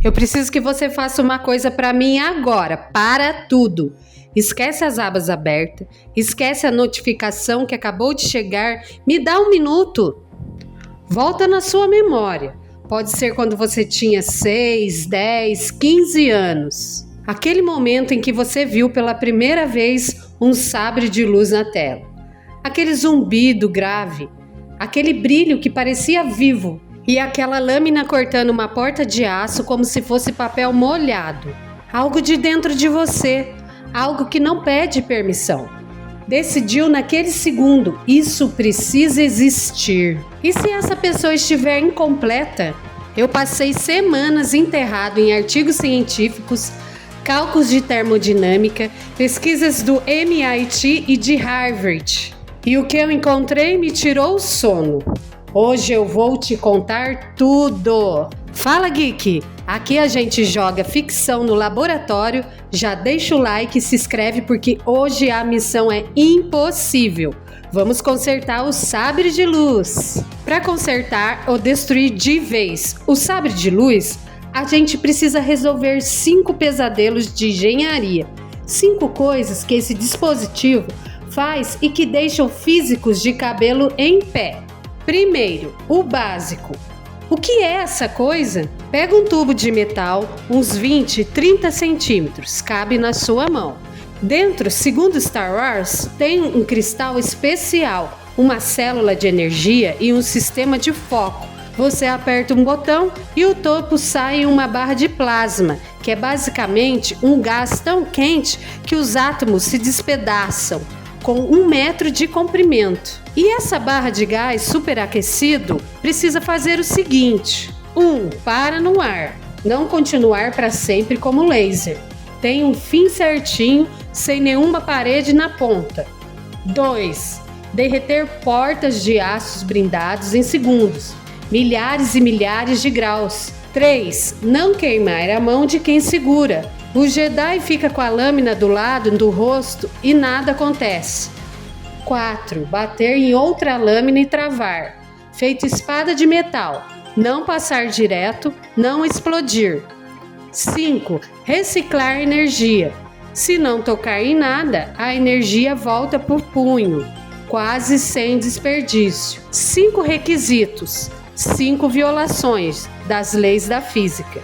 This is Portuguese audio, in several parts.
Eu preciso que você faça uma coisa para mim agora. Para tudo. Esquece as abas abertas. Esquece a notificação que acabou de chegar. Me dá um minuto. Volta na sua memória. Pode ser quando você tinha 6, 10, 15 anos. Aquele momento em que você viu pela primeira vez um sabre de luz na tela. Aquele zumbido grave. Aquele brilho que parecia vivo. E aquela lâmina cortando uma porta de aço como se fosse papel molhado. Algo de dentro de você, algo que não pede permissão. Decidiu naquele segundo, isso precisa existir. E se essa pessoa estiver incompleta? Eu passei semanas enterrado em artigos científicos, cálculos de termodinâmica, pesquisas do MIT e de Harvard. E o que eu encontrei me tirou o sono. Hoje eu vou te contar tudo. Fala, Geek! Aqui a gente joga ficção no laboratório. Já deixa o like e se inscreve porque hoje a missão é impossível. Vamos consertar o sabre de luz. Para consertar ou destruir de vez o sabre de luz, a gente precisa resolver 5 pesadelos de engenharia. 5 coisas que esse dispositivo faz e que deixam físicos de cabelo em pé. Primeiro, o básico. O que é essa coisa? Pega um tubo de metal, uns 20, 30 centímetros, cabe na sua mão. Dentro, segundo Star Wars, tem um cristal especial, uma célula de energia e um sistema de foco. Você aperta um botão e o topo sai em uma barra de plasma, que é basicamente um gás tão quente que os átomos se despedaçam, com 1 metro de comprimento. E essa barra de gás superaquecido precisa fazer o seguinte: 1. Para no ar. Não continuar para sempre como laser. Tem um fim certinho, sem nenhuma parede na ponta. 2. Derreter portas de aços blindados em segundos. Milhares e milhares de graus. 3. Não queimar a mão de quem segura. O Jedi fica com a lâmina do lado do rosto e nada acontece. 4. Bater em outra lâmina e travar. Feito espada de metal. Não passar direto, não explodir. 5. Reciclar energia. Se não tocar em nada, a energia volta por punho, quase sem desperdício. 5 requisitos. 5 violações das leis da física.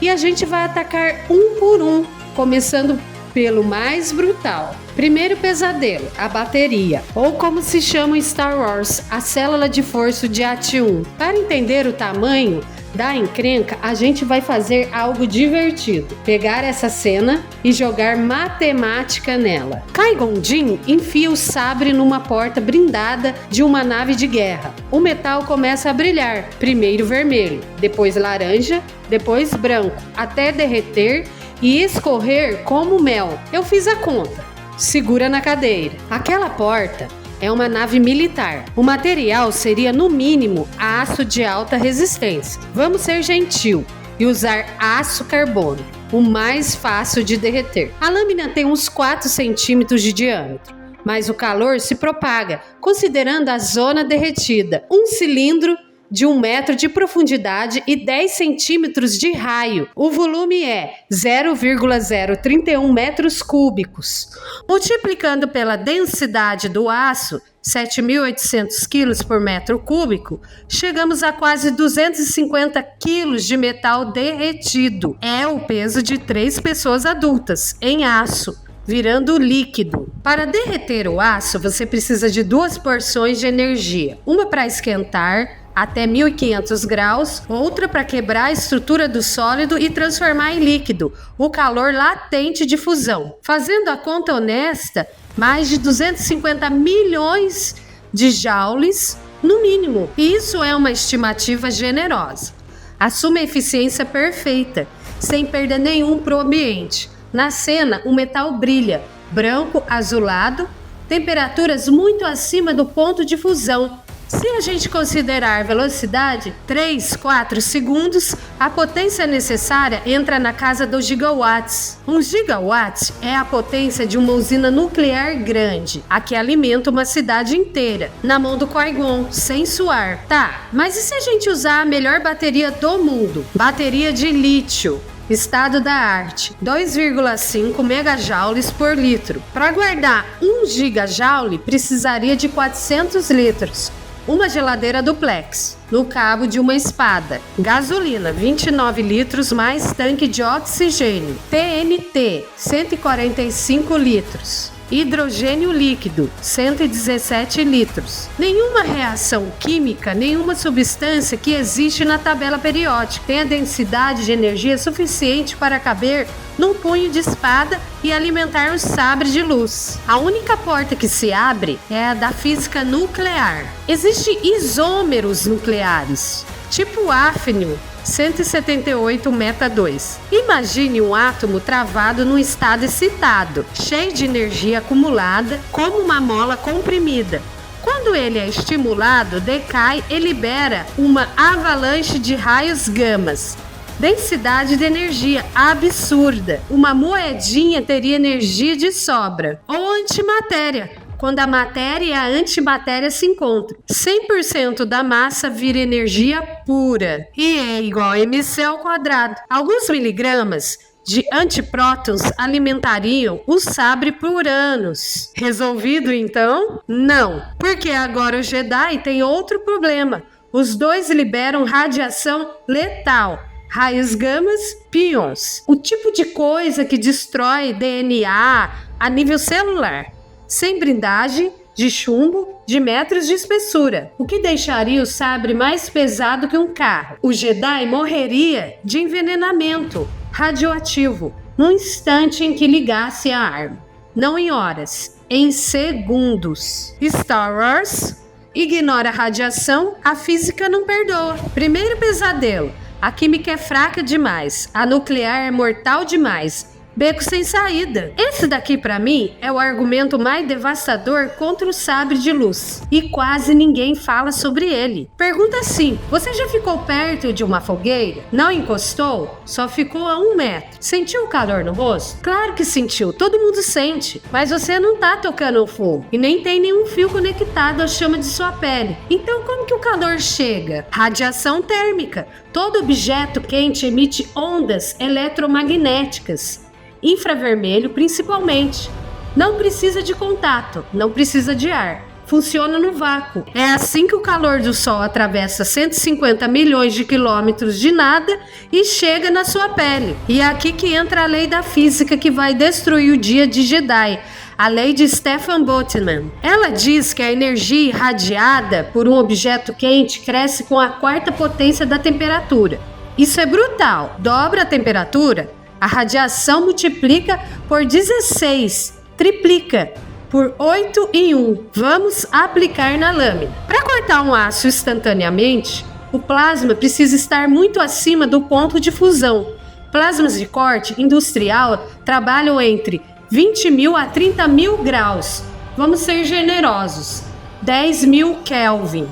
E a gente vai atacar um por um, começando pelo mais brutal. Primeiro pesadelo, a bateria, ou como se chama em Star Wars, a célula de força de AT-1. Para entender o tamanho da encrenca, a gente vai fazer algo divertido. Pegar essa cena e jogar matemática nela. Qui-Gon Jinn enfia o sabre numa porta blindada de uma nave de guerra. O metal começa a brilhar, primeiro vermelho, depois laranja, depois branco, até derreter e escorrer como mel. Eu fiz a conta. Segura na cadeira. Aquela porta é uma nave militar. O material seria, no mínimo, aço de alta resistência. Vamos ser gentil e usar aço carbono, o mais fácil de derreter. A lâmina tem uns 4 centímetros de diâmetro, mas o calor se propaga, considerando a zona derretida. Um cilindro de 1 metro de profundidade e 10 centímetros de raio. O volume é 0,031 metros cúbicos. Multiplicando pela densidade do aço, 7.800 quilos por metro cúbico, chegamos a quase 250 quilos de metal derretido. É o peso de 3 pessoas adultas em aço, virando líquido. Para derreter o aço, você precisa de 2 porções de energia. Uma para esquentar até 1.500 graus, outra para quebrar a estrutura do sólido e transformar em líquido, o calor latente de fusão. Fazendo a conta honesta, mais de 250 milhões de joules no mínimo. E isso é uma estimativa generosa. Assuma a eficiência perfeita, sem perda nenhum para o ambiente. Na cena, o metal brilha, branco, azulado, temperaturas muito acima do ponto de fusão, Se a gente considerar velocidade, 3, 4 segundos, a potência necessária entra na casa dos gigawatts. Um gigawatt é a potência de uma usina nuclear grande, a que alimenta uma cidade inteira, na mão do Qui-Gon, sem suar. Tá, mas e se a gente usar a melhor bateria do mundo? Bateria de lítio. Estado da arte, 2,5 megajoules por litro. Para guardar 1 gigajoule, precisaria de 400 litros. Uma geladeira duplex, no cabo de uma espada. Gasolina, 29 litros mais tanque de oxigênio. TNT, 145 litros. Hidrogênio líquido, 117 litros. Nenhuma reação química, nenhuma substância que existe na tabela periódica tem a densidade de energia suficiente para caber num punho de espada e alimentar um sabre de luz. A única porta que se abre é a da física nuclear. Existem isômeros nucleares, tipo áfnio, 178 meta 2. Imagine um átomo travado num estado excitado, cheio de energia acumulada, como uma mola comprimida. Quando ele é estimulado, decai e libera uma avalanche de raios gamas. Densidade de energia absurda. Uma moedinha teria energia de sobra. Ou antimatéria, quando a matéria e a antimatéria se encontram. 100% da massa vira energia pura. E é igual a mc ao quadrado. Alguns miligramas de antiprótons alimentariam o sabre por anos. Resolvido então? Não. Porque agora o Jedi tem outro problema. Os dois liberam radiação letal. Raios gamas, pions. O tipo de coisa que destrói DNA a nível celular. Sem blindagem, de chumbo, de metros de espessura, o que deixaria o sabre mais pesado que um carro. O Jedi morreria de envenenamento radioativo no instante em que ligasse a arma. Não em horas, em segundos. Star Wars ignora a radiação, a física não perdoa. Primeiro pesadelo, a química é fraca demais, a nuclear é mortal demais. Beco sem saída. Esse daqui pra mim é o argumento mais devastador contra o sabre de luz. E quase ninguém fala sobre ele. Pergunta assim: você já ficou perto de uma fogueira? Não encostou? Só ficou a 1 metro. Sentiu o calor no rosto? Claro que sentiu, todo mundo sente. Mas você não tá tocando o fogo. E nem tem nenhum fio conectado à chama de sua pele. Então como que o calor chega? Radiação térmica. Todo objeto quente emite ondas eletromagnéticas. Infravermelho principalmente. Não precisa de contato, não precisa de ar. Funciona no vácuo. É assim que o calor do Sol atravessa 150 milhões de quilômetros de nada e chega na sua pele. E é aqui que entra a lei da física que vai destruir o dia de Jedi. A lei de Stefan Boltzmann. Ela diz que a energia irradiada por um objeto quente cresce com a 4ª potência da temperatura. Isso é brutal. Dobra a temperatura, a radiação multiplica por 16, triplica por 8 em 1. Vamos aplicar na lâmina. Para cortar um aço instantaneamente, o plasma precisa estar muito acima do ponto de fusão. Plasmas de corte industrial trabalham entre 20.000 a 30.000 graus. Vamos ser generosos. 10.000 Kelvin.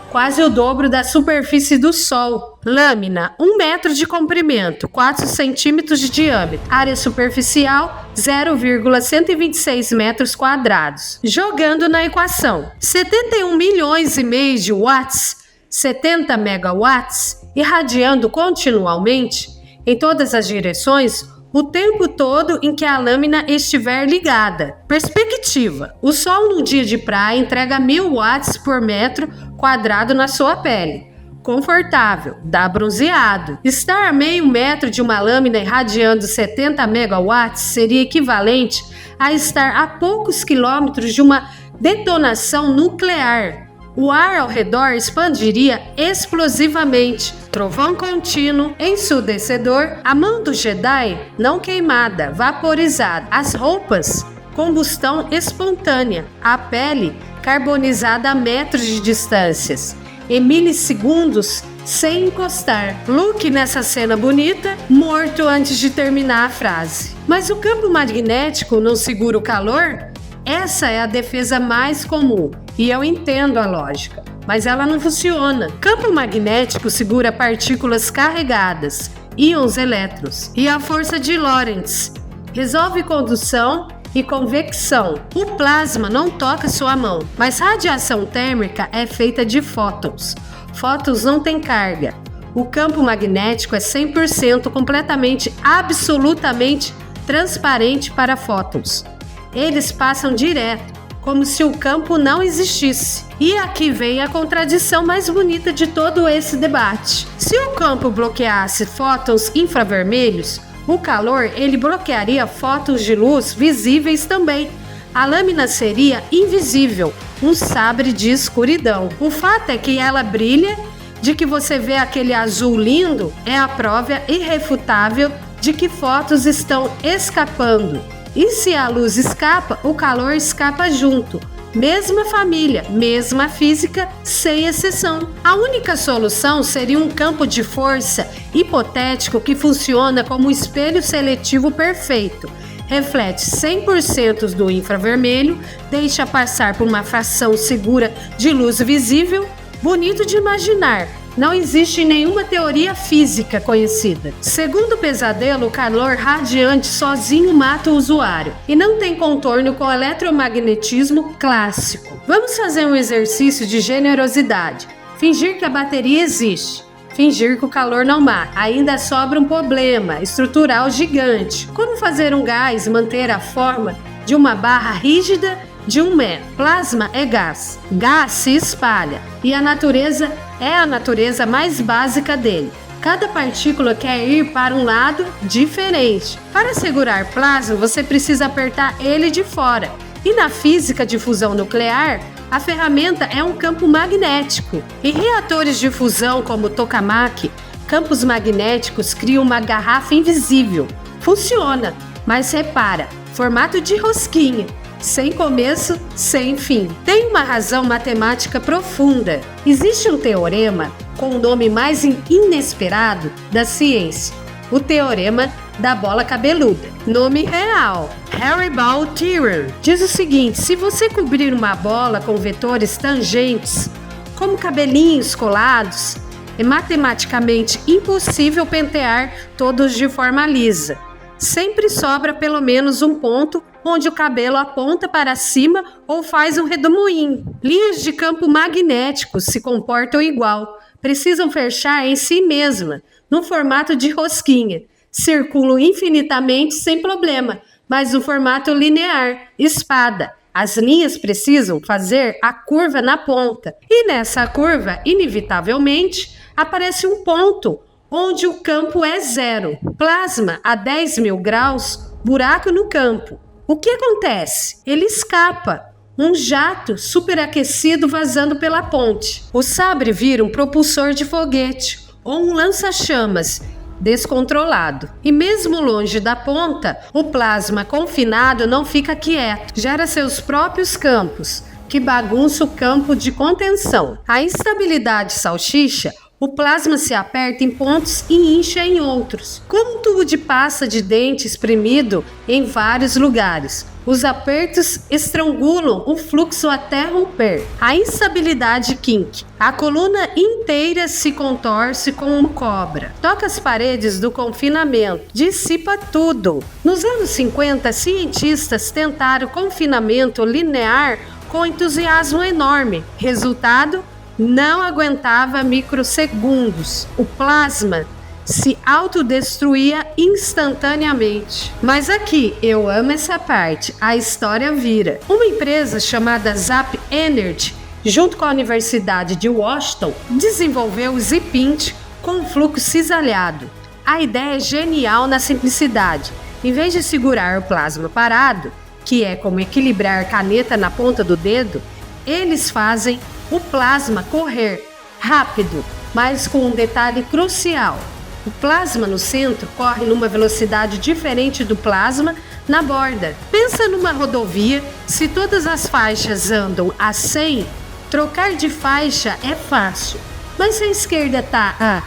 Quase o dobro da superfície do Sol. Lâmina, 1 metro de comprimento, 4 centímetros de diâmetro. Área superficial, 0,126 metros quadrados. Jogando na equação, 71 milhões e meio de watts, 70 megawatts, irradiando continuamente, em todas as direções, o tempo todo em que a lâmina estiver ligada. Perspectiva. O Sol num dia de praia entrega 1.000 watts por metro quadrado na sua pele. Confortável, dá bronzeado. Estar a meio metro de uma lâmina irradiando 70 megawatts seria equivalente a estar a poucos quilômetros de uma detonação nuclear. O ar ao redor expandiria explosivamente. Trovão contínuo, ensurdecedor, a mão do Jedi não queimada, vaporizada. As roupas, combustão espontânea. A pele, carbonizada a metros de distâncias. Em milissegundos, sem encostar. Luke, nessa cena bonita, morto antes de terminar a frase. Mas o campo magnético não segura o calor? Essa é a defesa mais comum, e eu entendo a lógica. mas ela não funciona. Campo magnético segura partículas carregadas, íons elétrons, e a força de Lorentz resolve condução e convecção. O plasma não toca sua mão, mas radiação térmica é feita de fótons. Fótons não têm carga. O campo magnético é 100% completamente, absolutamente transparente para fótons. Eles passam direto, como se o campo não existisse. E aqui vem a contradição mais bonita de todo esse debate. Se o campo bloqueasse fótons infravermelhos, o calor ele bloquearia fótons de luz visíveis também. A lâmina seria invisível, um sabre de escuridão. O fato é que ela brilha, de que você vê aquele azul lindo, é a prova irrefutável de que fótons estão escapando. E se a luz escapa, o calor escapa junto. Mesma família, mesma física, sem exceção. A única solução seria um campo de força hipotético que funciona como um espelho seletivo perfeito. Reflete 100% do infravermelho, deixa passar por uma fração segura de luz visível. Bonito de imaginar. Não existe nenhuma teoria física conhecida. Segundo o pesadelo, o calor radiante sozinho mata o usuário e não tem contorno com o eletromagnetismo clássico. Vamos fazer um exercício de generosidade. Fingir que a bateria existe. Fingir que o calor não mata. Ainda sobra um problema estrutural gigante. Como fazer um gás manter a forma de uma barra rígida de 1 metro? Plasma é gás. Gás se espalha e a natureza é a natureza mais básica dele. Cada partícula quer ir para um lado diferente. Para segurar plasma, você precisa apertar ele de fora. E na física de fusão nuclear, a ferramenta é um campo magnético. Em reatores de fusão como tokamak, campos magnéticos criam uma garrafa invisível. Funciona, mas repara, formato de rosquinha. Sem começo, sem fim. Tem uma razão matemática profunda. Existe um teorema com o nome mais inesperado da ciência, o Teorema da Bola Cabeluda. Nome real, Hairy-Ball Theorem. Diz o seguinte: se você cobrir uma bola com vetores tangentes, como cabelinhos colados, é matematicamente impossível pentear todos de forma lisa. Sempre sobra pelo menos um ponto onde o cabelo aponta para cima ou faz um redemoinho. Linhas de campo magnético se comportam igual, precisam fechar em si mesma, no formato de rosquinha. Circulam infinitamente sem problema, mas no formato linear, espada. As linhas precisam fazer a curva na ponta, e nessa curva, inevitavelmente, aparece um ponto onde o campo é zero. Plasma a 10.000 graus, buraco no campo. O que acontece? Ele escapa. Um jato superaquecido vazando pela ponte. O sabre vira um propulsor de foguete ou um lança-chamas descontrolado. E mesmo longe da ponta, o plasma confinado não fica quieto. Gera seus próprios campos, que bagunça o campo de contenção. A instabilidade salsicha, o plasma se aperta em pontos e incha em outros, como um tubo de pasta de dente espremido em vários lugares. Os apertos estrangulam o fluxo até romper. A instabilidade kink. A coluna inteira se contorce como cobra. Toca as paredes do confinamento. Dissipa tudo. Nos anos 50, cientistas tentaram confinamento linear com entusiasmo enorme. Resultado? Não aguentava microsegundos. O plasma se autodestruía instantaneamente. Mas aqui, eu amo essa parte, a história vira. Uma empresa chamada Zap Energy, junto com a Universidade de Washington, desenvolveu o ZIPINT com fluxo cisalhado. A ideia é genial na simplicidade. Em vez de segurar o plasma parado, que é como equilibrar caneta na ponta do dedo, eles fazem o plasma correr rápido, mas com um detalhe crucial. O plasma no centro corre numa velocidade diferente do plasma na borda. Pensa numa rodovia, se todas as faixas andam a 100, trocar de faixa é fácil. Mas se a esquerda está a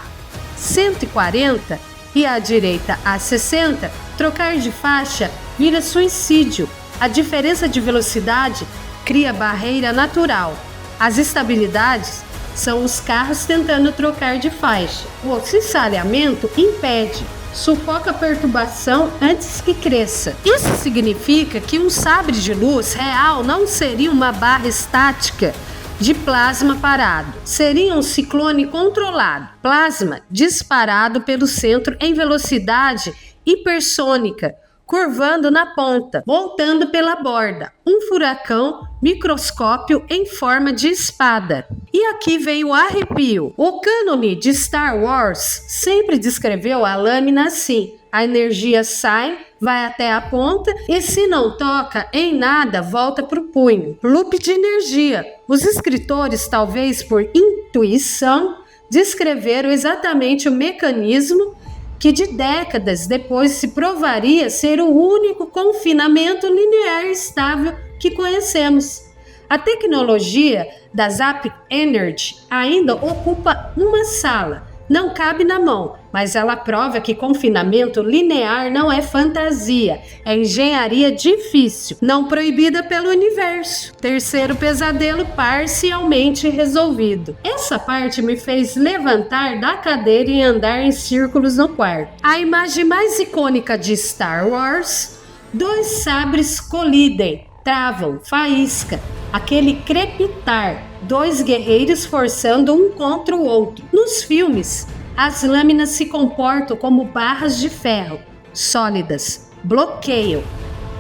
140 e a direita a 60, trocar de faixa vira suicídio. A diferença de velocidade cria barreira natural. As estabilidades São os carros tentando trocar de faixa. O cisalhamento impede, sufoca a perturbação antes que cresça. Isso significa que um sabre de luz real não seria uma barra estática de plasma parado. Seria um ciclone controlado, plasma disparado pelo centro em velocidade hipersônica, curvando na ponta, voltando pela borda. Um furacão microscópio em forma de espada. E aqui vem o arrepio. O cânone de Star Wars sempre descreveu a lâmina assim. A energia sai, vai até a ponta e se não toca em nada, volta para o punho. Loop de energia. Os escritores, talvez por intuição, descreveram exatamente o mecanismo que de décadas depois se provaria ser o único confinamento linear estável que conhecemos. A tecnologia da Zap Energy ainda ocupa uma sala, não cabe na mão, mas ela prova que confinamento linear não é fantasia, é engenharia difícil, não proibida pelo universo. Terceiro pesadelo parcialmente resolvido. Essa parte me fez levantar da cadeira e andar em círculos no quarto. A imagem mais icônica de Star Wars: 2 sabres colidem, travam, faísca, aquele crepitar, 2 guerreiros forçando um contra o outro. Nos filmes, as lâminas se comportam como barras de ferro, sólidas, bloqueiam.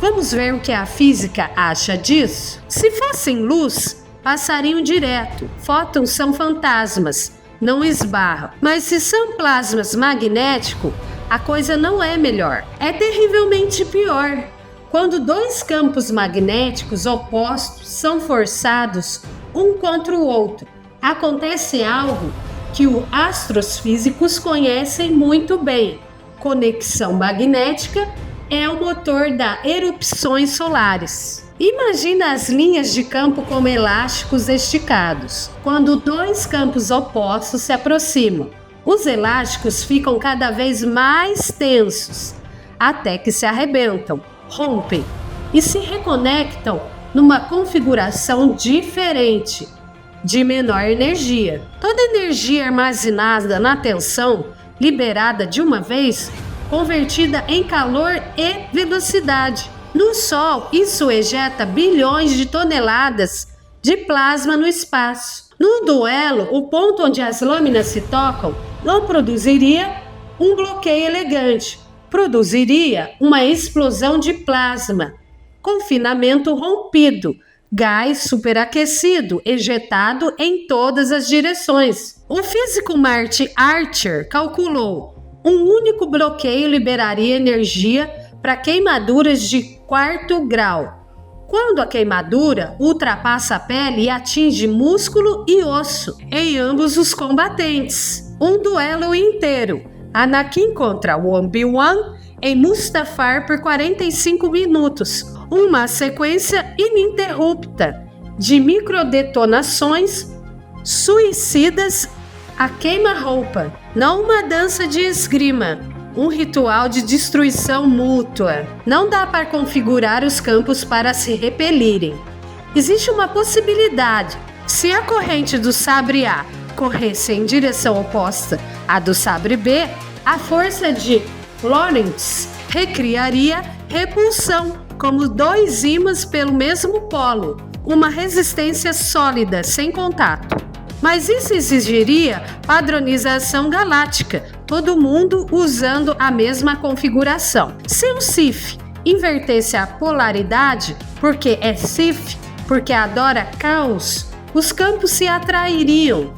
Vamos ver o que a física acha disso? Se fossem luz, passariam direto. Fótons são fantasmas, não esbarram. Mas se são plasmas magnéticos, a coisa não é melhor. É terrivelmente pior. Quando 2 campos magnéticos opostos são forçados um contra o outro, acontece algo que os astrofísicos conhecem muito bem. Conexão magnética é o motor das erupções solares. Imagina as linhas de campo como elásticos esticados. Quando 2 campos opostos se aproximam, os elásticos ficam cada vez mais tensos, até que se arrebentam, rompem e se reconectam numa configuração diferente, de menor energia. Toda energia armazenada na tensão, liberada de uma vez, convertida em calor e velocidade. No Sol, isso ejeta bilhões de toneladas de plasma no espaço. No duelo, o ponto onde as lâminas se tocam não produziria um bloqueio elegante, produziria uma explosão de plasma, confinamento rompido, gás superaquecido ejetado em todas as direções. O físico Marty Archer calculou: um único bloqueio liberaria energia para queimaduras de 4º grau, quando a queimadura ultrapassa a pele e atinge músculo e osso em ambos os combatentes. Um duelo inteiro, Anakin contra Obi-Wan em Mustafar por 45 minutos, uma sequência ininterrupta de microdetonações suicidas a queima-roupa, não uma dança de esgrima, um ritual de destruição mútua. Não dá para configurar os campos para se repelirem. Existe uma possibilidade: se a corrente do sabre A corresse em direção oposta à do sabre B, a força de Lorentz recriaria repulsão, como 2 ímãs pelo mesmo polo, uma resistência sólida sem contato. Mas isso exigiria padronização galáctica, todo mundo usando a mesma configuração. Se o Sith invertesse a polaridade, porque é Sith, porque adora caos, os campos se atrairiam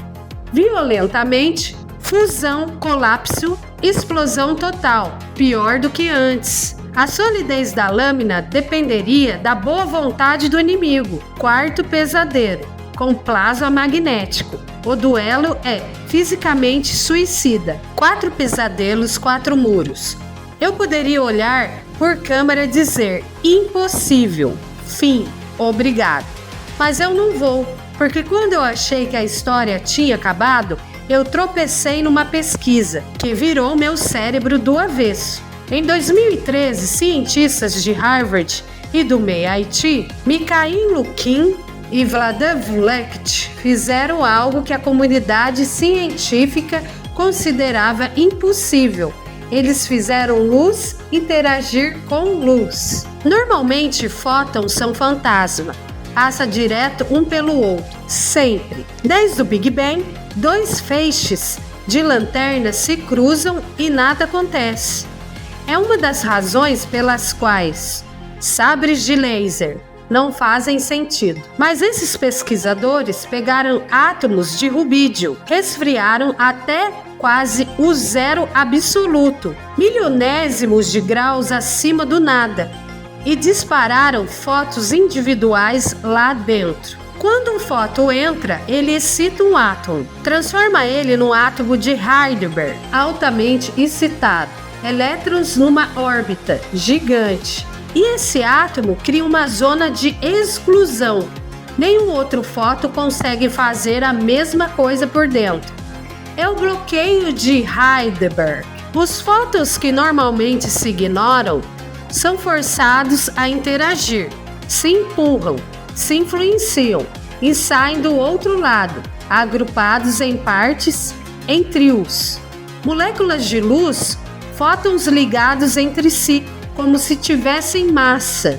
violentamente, fusão, colapso, explosão total, pior do que antes. A solidez da lâmina dependeria da boa vontade do inimigo. 4º pesadelo, com plasma magnético. O duelo é fisicamente suicida. 4 pesadelos, 4 muros. Eu poderia olhar por câmera e dizer: impossível, fim, obrigado. Mas eu não vou, porque quando eu achei que a história tinha acabado, eu tropecei numa pesquisa que virou meu cérebro do avesso. Em 2013, cientistas de Harvard e do MIT, Mikhail Lukin, e Vladimir fizeram algo que a comunidade científica considerava impossível. Eles fizeram luz interagir com luz. Normalmente, fótons são fantasma. Passa direto um pelo outro, sempre. Desde o Big Bang, 2 feixes de lanterna se cruzam e nada acontece. É uma das razões pelas quais sabres de laser não fazem sentido. Mas esses pesquisadores pegaram átomos de rubídio, resfriaram até quase o zero absoluto, milionésimos de graus acima do nada, e dispararam fótons individuais lá dentro. Quando um fóton entra, ele excita um átomo, transforma ele num átomo de Heisenberg, altamente excitado, elétrons numa órbita gigante. E esse átomo cria uma zona de exclusão. Nenhum outro fóton consegue fazer a mesma coisa por dentro. É o bloqueio de Heisenberg. Os fótons que normalmente se ignoram são forçados a interagir, se empurram, se influenciam e saem do outro lado, agrupados em partes, em trios. Moléculas de luz, fótons ligados entre si, como se tivessem massa.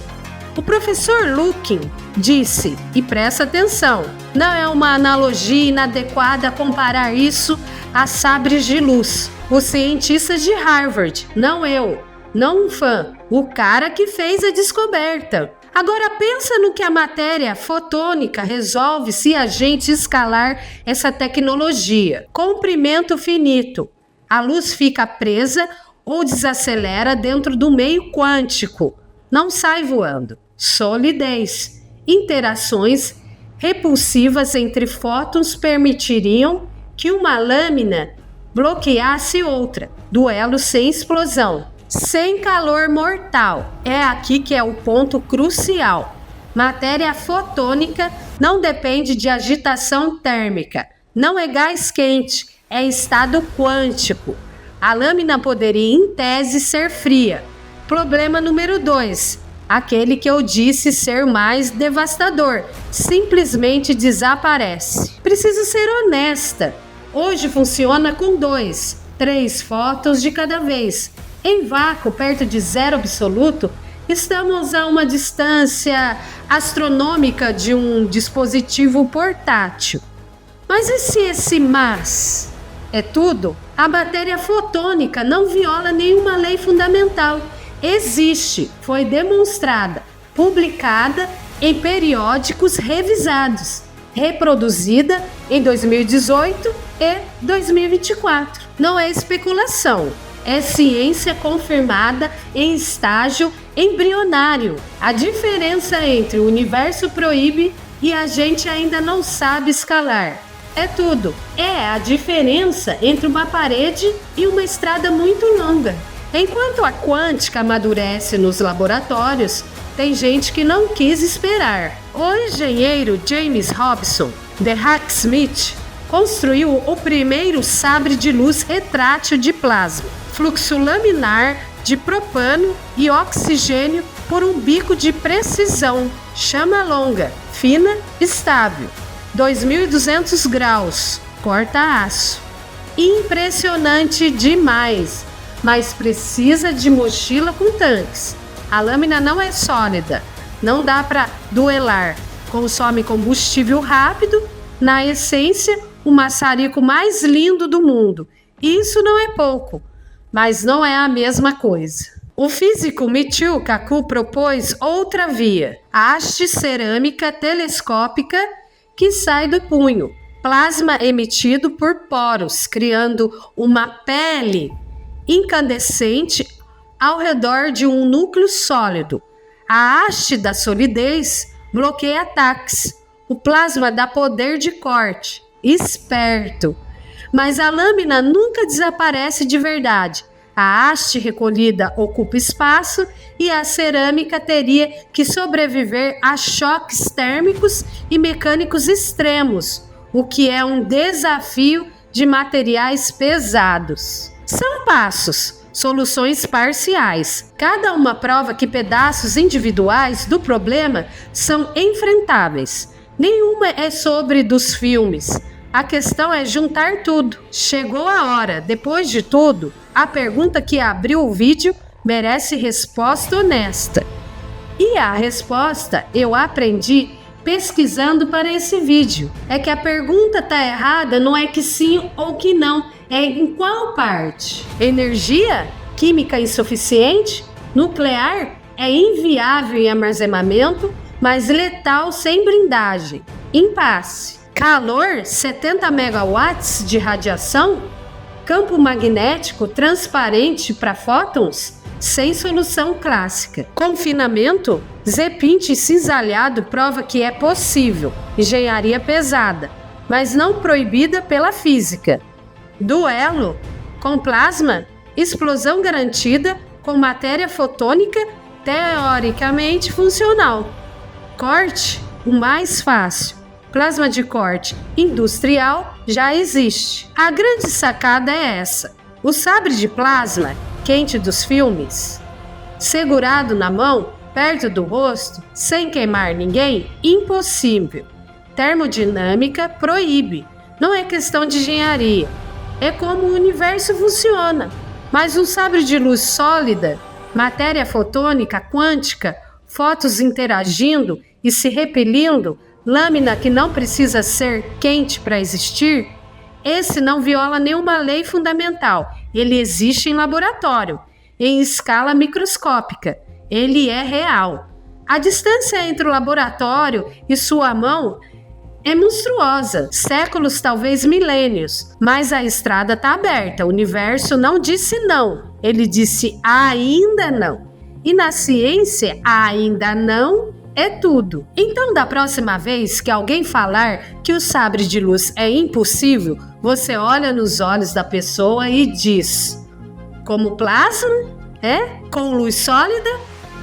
O professor Lukin disse, e presta atenção, não é uma analogia inadequada comparar isso a sabres de luz. Os cientistas de Harvard, não eu, não um fã, o cara que fez a descoberta. Agora pensa no que a matéria fotônica resolve se a gente escalar essa tecnologia. Comprimento finito. A luz fica presa ou desacelera dentro do meio quântico. Não sai voando. Solidez. Interações repulsivas entre fótons permitiriam que uma lâmina bloqueasse outra. Duelo sem explosão. Sem calor mortal. É aqui que é o ponto crucial. Matéria fotônica não depende de agitação térmica. Não é gás quente, é estado quântico. A lâmina poderia, em tese, ser fria. Problema número 2. Aquele que eu disse ser mais devastador. Simplesmente desaparece. Preciso ser honesta. Hoje funciona com 2, 3 fótons de cada vez. Em vácuo, perto de zero absoluto, estamos a uma distância astronômica de um dispositivo portátil. Mas e se esse mas é tudo? A matéria fotônica não viola nenhuma lei fundamental. Existe, foi demonstrada, publicada em periódicos revisados, reproduzida em 2018 e 2024. Não é especulação. É ciência confirmada em estágio embrionário. A diferença entre o universo proíbe e a gente ainda não sabe escalar. É tudo. É a diferença entre uma parede e uma estrada muito longa. Enquanto a quântica amadurece nos laboratórios, tem gente que não quis esperar. O engenheiro James Robson, de Hacksmith, construiu o primeiro sabre de luz retrátil de plasma. Fluxo laminar de propano e oxigênio por um bico de precisão, chama longa, fina, estável, 2.200 graus, corta aço. Impressionante demais, mas precisa de mochila com tanques. A lâmina não é sólida, não dá para duelar, consome combustível rápido, na essência, o maçarico mais lindo do mundo. Isso não é pouco. Mas não é a mesma coisa. O físico Michio Kaku propôs outra via, a haste cerâmica telescópica que sai do punho, plasma emitido por poros, criando uma pele incandescente ao redor de um núcleo sólido. A haste da solidez bloqueia ataques. O plasma dá poder de corte. Esperto. Mas a lâmina nunca desaparece de verdade. A haste recolhida ocupa espaço e a cerâmica teria que sobreviver a choques térmicos e mecânicos extremos, o que é um desafio de materiais pesados. São passos, soluções parciais. Cada uma prova que pedaços individuais do problema são enfrentáveis. Nenhuma é sobre dos filmes. A questão é juntar tudo. Chegou a hora. Depois de tudo, a pergunta que abriu o vídeo merece resposta honesta. E a resposta eu aprendi pesquisando para esse vídeo. É que a pergunta tá errada, não é que sim ou que não, é em qual parte? Energia? Química insuficiente? Nuclear? É inviável em armazenamento, mas letal sem blindagem. Impasse. Calor? 70 megawatts de radiação? Campo magnético transparente para fótons? Sem solução clássica. Confinamento? Z-Pint cisalhado prova que é possível. Engenharia pesada, mas não proibida pela física. Duelo? Com plasma? Explosão garantida com matéria fotônica teoricamente funcional. Corte? O mais fácil. Plasma de corte industrial já existe. A grande sacada é essa. O sabre de plasma quente dos filmes, segurado na mão, perto do rosto, sem queimar ninguém, impossível. Termodinâmica proíbe. Não é questão de engenharia. É como o universo funciona. Mas um sabre de luz sólida, matéria fotônica quântica, fótons interagindo e se repelindo, lâmina que não precisa ser quente para existir, esse não viola nenhuma lei fundamental. Ele existe em laboratório, em escala microscópica. Ele é real. A distância entre o laboratório e sua mão é monstruosa, séculos, talvez milênios. Mas a estrada está aberta. O universo não disse não. Ele disse ainda não. E na ciência, ainda não é tudo. Então, da próxima vez que alguém falar que o sabre de luz é impossível, você olha nos olhos da pessoa e diz: como plasma? É? Com luz sólida?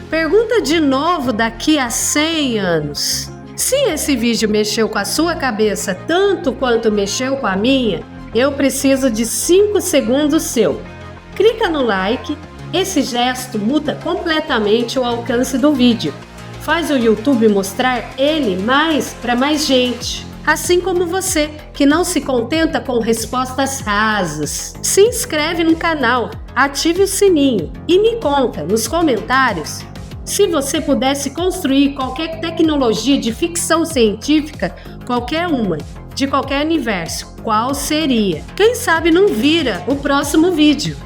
Pergunta de novo daqui a 100 anos. Se esse vídeo mexeu com a sua cabeça tanto quanto mexeu com a minha, eu preciso de 5 segundos seu. Clica no like. Esse gesto muda completamente o alcance do vídeo. Faz o YouTube mostrar ele para mais gente. Assim como você, que não se contenta com respostas rasas. Se inscreve no canal, ative o sininho e me conta nos comentários se você pudesse construir qualquer tecnologia de ficção científica, qualquer uma, de qualquer universo, qual seria? Quem sabe não vira o próximo vídeo.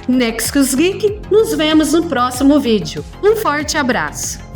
Nexus Geek, nos vemos no próximo vídeo. Um forte abraço!